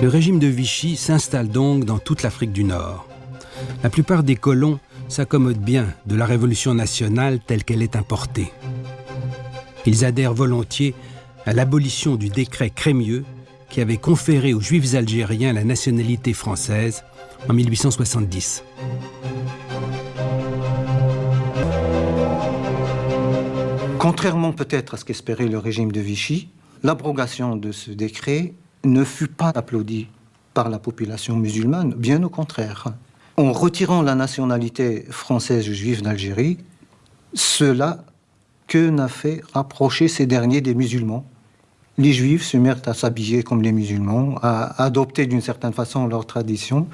Le régime de Vichy s'installe donc dans toute l'Afrique du Nord. La plupart des colons s'accommodent bien de la révolution nationale telle qu'elle est importée. Ils adhèrent volontiers à l'abolition du décret Crémieux qui avait conféré aux Juifs algériens la nationalité française en 1870. Contrairement peut-être à ce qu'espérait le régime de Vichy, l'abrogation de ce décret ne fut pas applaudie par la population musulmane, bien au contraire. En retirant la nationalité française aux Juifs d'Algérie, cela que n'a fait rapprocher ces derniers des musulmans. Les Juifs se mirent à s'habiller comme les musulmans, à adopter d'une certaine façon leur tradition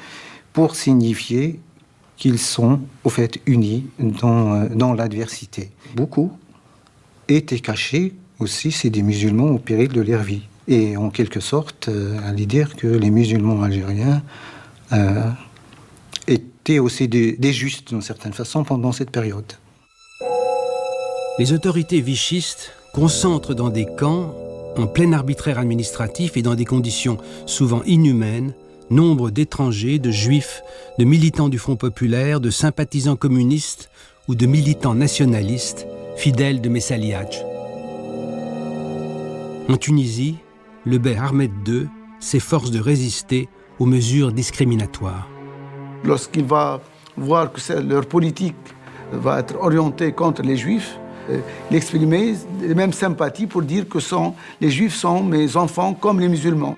pour signifier qu'ils sont au fait unis dans l'adversité. Beaucoup étaient cachés aussi, c'est des musulmans au péril de leur vie. Et en quelque sorte, aller dire que les musulmans algériens étaient aussi des justes d'une certaine façon pendant cette période. Les autorités vichistes concentrent dans des camps, en plein arbitraire administratif et dans des conditions souvent inhumaines, nombre d'étrangers, de juifs, de militants du Front populaire, de sympathisants communistes ou de militants nationalistes, fidèles de Messaliadj. En Tunisie, le bey Ahmed II s'efforce de résister aux mesures discriminatoires. Lorsqu'il va voir que leur politique va être orientée contre les Juifs, il exprimait les mêmes sympathies pour dire que les Juifs sont mes enfants comme les musulmans.